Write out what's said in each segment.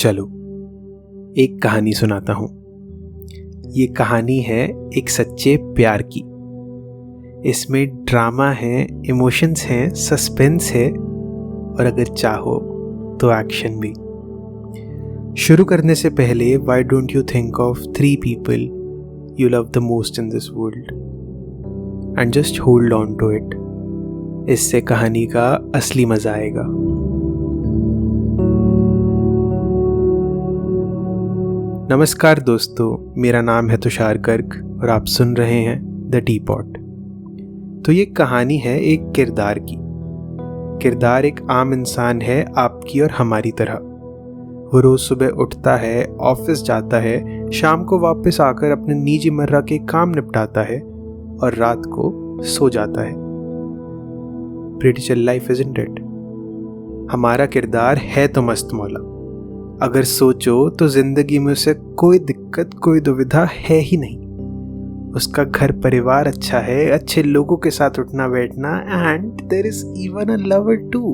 चलो एक कहानी सुनाता हूँ। ये कहानी है एक सच्चे प्यार की। इसमें ड्रामा है, इमोशंस हैं, सस्पेंस है और अगर चाहो तो एक्शन भी। शुरू करने से पहले why don't you think of 3 people you love the most in this world and just hold on to it। इससे कहानी का असली मजा आएगा। नमस्कार दोस्तों, मेरा नाम है तुषार गर्ग और आप सुन रहे हैं द टी पॉट। तो ये कहानी है एक किरदार की। किरदार एक आम इंसान है, आपकी और हमारी तरह। वो रोज सुबह उठता है, ऑफिस जाता है, शाम को वापस आकर अपने निजी मर्रा के काम निपटाता है और रात को सो जाता है। Pretty chill life isn't it? हमारा किरदार है तो मस्त मौला। अगर सोचो तो जिंदगी में उसे कोई दिक्कत, कोई दुविधा है ही नहीं। उसका घर परिवार अच्छा है, अच्छे लोगों के साथ उठना बैठना, and there is even a lover too.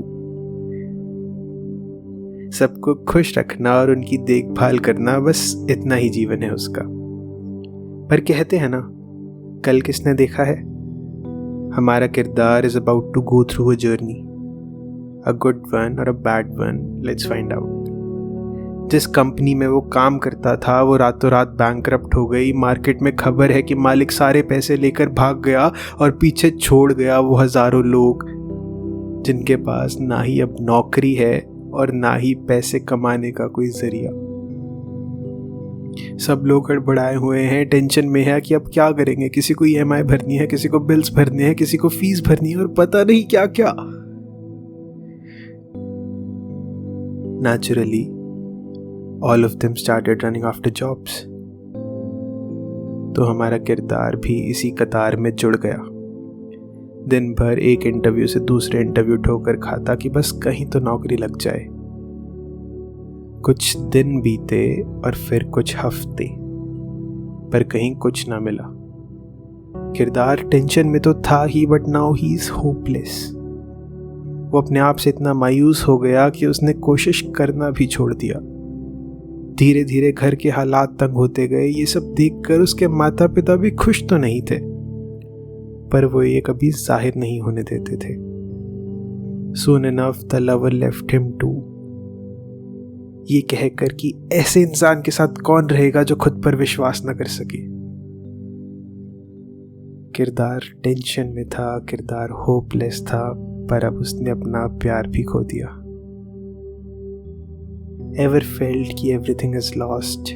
सबको खुश रखना और उनकी देखभाल करना, बस इतना ही जीवन है उसका। पर कहते हैं ना, कल किसने देखा है? हमारा किरदार is about to go through a journey, a good one और a bad one. Let's find out. जिस कंपनी में वो काम करता था वो रातों रात बैंकरप्ट हो गई। मार्केट में खबर है कि मालिक सारे पैसे लेकर भाग गया और पीछे छोड़ गया वो हजारों लोग जिनके पास ना ही अब नौकरी है और ना ही पैसे कमाने का कोई जरिया। सब लोग गड़बड़ाए हुए हैं, टेंशन में है कि अब क्या करेंगे। किसी को EMI भरनी है, किसी को बिल्स भरने हैं, किसी को फीस भरनी है और पता नहीं क्या क्या। Naturally, all of them started running after jobs। तो हमारा किरदार भी इसी कतार में जुड़ गया। दिन भर एक इंटरव्यू से दूसरे इंटरव्यू ठोकर खाता कि बस कहीं तो नौकरी लग जाए। कुछ दिन बीते और फिर कुछ हफ्ते, पर कहीं कुछ ना मिला। किरदार टेंशन में तो था ही, but now he is hopeless. वो अपने आप से इतना मायूस हो गया कि उसने कोशिश करना भी छोड़ दिया। धीरे धीरे घर के हालात तंग होते गए। ये सब देखकर उसके माता पिता भी खुश तो नहीं थे, पर वो ये कभी जाहिर नहीं होने देते थे। Soon enough the lover left him too। ये कहकर कि ऐसे इंसान के साथ कौन रहेगा जो खुद पर विश्वास न कर सके। किरदार टेंशन में था, किरदार होपलेस था, पर अब उसने अपना प्यार भी खो दिया। Ever felt कि everything is lost?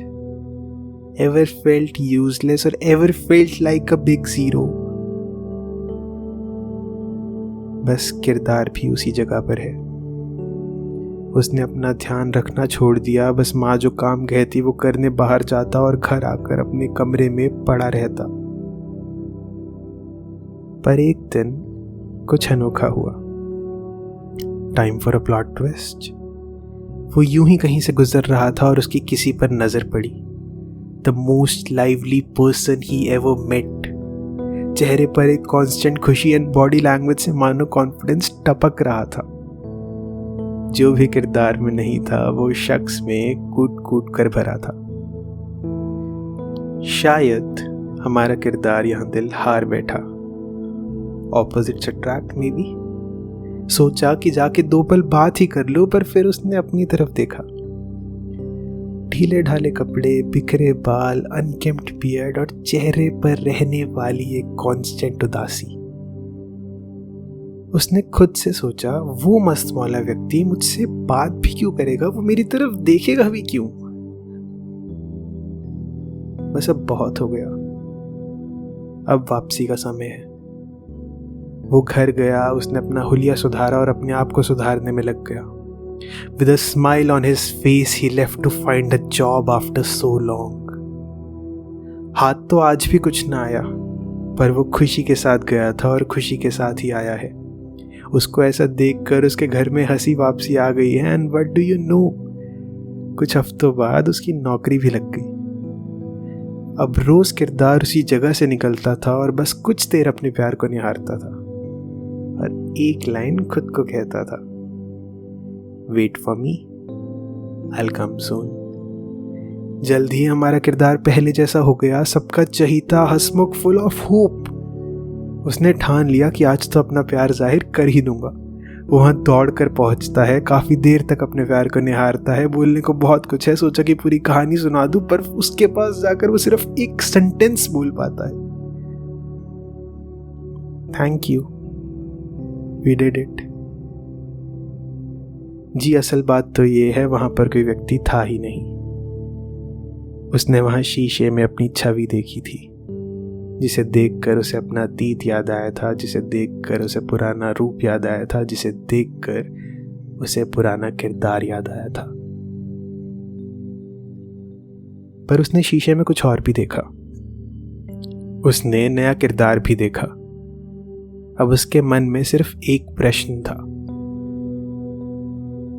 Ever felt useless or ever felt like a big zero? बस किरदार भी उसी जगह पर है। उसने अपना ध्यान रखना छोड़ दिया। बस माँ जो काम कहती वो करने बाहर जाता और घर आकर अपने कमरे में पड़ा रहता। पर एक दिन कुछ अनोखा हुआ। Time for a plot twist. वो यूं ही कहीं से गुजर रहा था और उसकी किसी पर नजर पड़ी। The most lively person he ever met. चेहरे पर एक कांस्टेंट खुशी एंड बॉडी लैंग्वेज से मानो कॉन्फिडेंस टपक रहा था। जो भी किरदार में नहीं था वो शख्स में कूट कूट कर भरा था। शायद हमारा किरदार यहाँ दिल हार बैठा। Opposites attract may be. सोचा कि जाके 2 पल बात ही कर लो, पर फिर उसने अपनी तरफ देखा। ढीले ढाले कपड़े, बिखरे बाल, अनकेम्प्ड बियर्ड और चेहरे पर रहने वाली एक कांस्टेंट उदासी। उसने खुद से सोचा, वो मस्त मौला व्यक्ति मुझसे बात भी क्यों करेगा, वो मेरी तरफ देखेगा भी क्यों। बस अब बहुत हो गया, अब वापसी का समय है। वो घर गया, उसने अपना हुलिया सुधारा और अपने आप को सुधारने में लग गया। With a smile on his face, he left to find a job after so long। हाथ तो आज भी कुछ ना आया, पर वो खुशी के साथ गया था और खुशी के साथ ही आया है। उसको ऐसा देखकर उसके घर में हंसी वापसी आ गई है। And what do you know, कुछ हफ्तों बाद उसकी नौकरी भी लग गई। अब रोज किरदार उसी जगह से निकलता था और बस कुछ देर अपने प्यार को निहारता था और एक लाइन खुद को कहता था, wait for me, I'll come soon. जल्द ही हमारा किरदार पहले जैसा हो गया, सबका चहीता, हंसमुख, फुल ऑफ होप। उसने ठान लिया कि आज तो अपना प्यार जाहिर कर ही दूंगा। वहां दौड़ कर पहुंचता है, काफी देर तक अपने प्यार को निहारता है। बोलने को बहुत कुछ है, सोचा कि पूरी कहानी सुना दूं, पर उसके पास जाकर वो सिर्फ एक सेंटेंस बोल पाता है, thank you, we did it. जी असल बात तो ये है, वहां पर कोई व्यक्ति था ही नहीं। उसने वहां शीशे में अपनी छवि देखी थी, जिसे देखकर उसे अपना अतीत याद आया था, जिसे देखकर उसे पुराना रूप याद आया था, जिसे देखकर उसे पुराना किरदार याद आया था। पर उसने शीशे में कुछ और भी देखा। उसने नया किरदार भी देखा। अब उसके मन में सिर्फ एक प्रश्न था,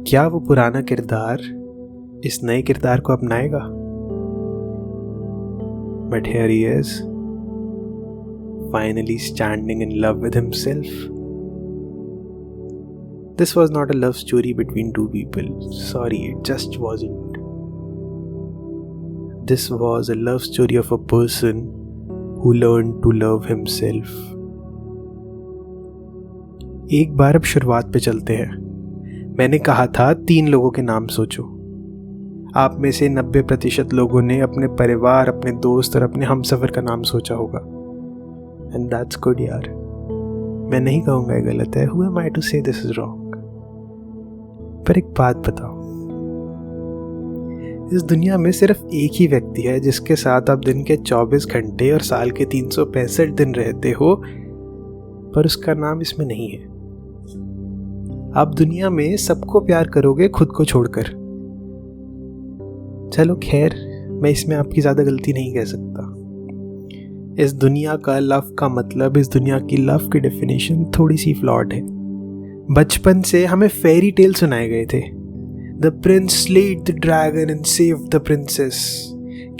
क्या वो पुराना किरदार इस नए किरदार को अपनाएगा? But here he is, finally standing in love with himself. This was not a love story between two people. Sorry, it just wasn't. This was a love story of a person who learned to love himself. एक बार अब शुरुआत पे चलते हैं। मैंने कहा था 3 लोगों के नाम सोचो। आप में से 90% लोगों ने अपने परिवार, अपने दोस्त और अपने हमसफर का नाम सोचा होगा। एंड दैट्स गुड यार, मैं नहीं कहूँगा ये गलत है। Who am I to say this is wrong? पर एक बात बताओ, इस दुनिया में सिर्फ एक ही व्यक्ति है जिसके साथ आप दिन के 24 घंटे और साल के 365 दिन रहते हो, पर उसका नाम इसमें नहीं है। आप दुनिया में सबको प्यार करोगे खुद को छोड़कर। चलो खैर, मैं इसमें आपकी ज़्यादा गलती नहीं कह सकता। इस दुनिया का लव का मतलब, इस दुनिया की लव की डेफिनेशन थोड़ी सी फ्लॉड है। बचपन से हमें फेरी टेल सुनाए गए थे। The prince slayed the dragon and saved the princess.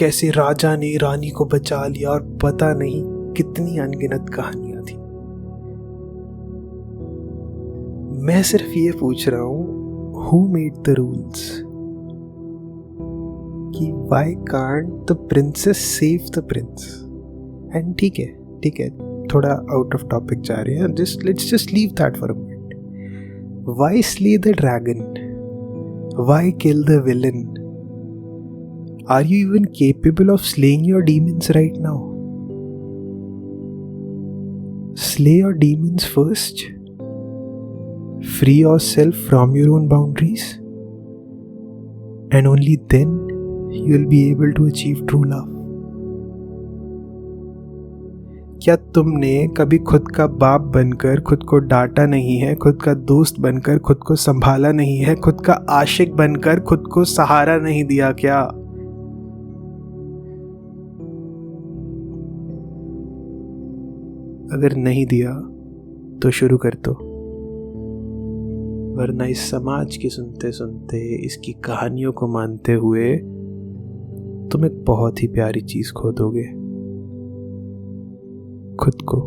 कैसे राजा ने रानी को बचा लिया, और पता नहीं कितनी अनगिनत कहानियां थी। मैं सिर्फ ये पूछ रहा हूं, हु मेड द रूल्स? कि why can't the princess save the prince? And ठीक है, थोड़ा आउट ऑफ टॉपिक जा रहे हैं, let's just leave that for a minute. Why slay the dragon? Why kill the villain? Are you even capable of slaying your demons right now? Slay your demons first. Free yourself from your own boundaries, and only then you will be able to achieve true love. क्या तुमने कभी खुद का बाप बनकर खुद को डांटा नहीं है, खुद का दोस्त बनकर खुद को संभाला नहीं है, खुद का आशिक बनकर खुद को सहारा नहीं दिया क्या? अगर नहीं दिया तो शुरू कर दो, वरना इस समाज की सुनते सुनते, इसकी कहानियों को मानते हुए तुम एक बहुत ही प्यारी चीज खो दोगे, खुद को।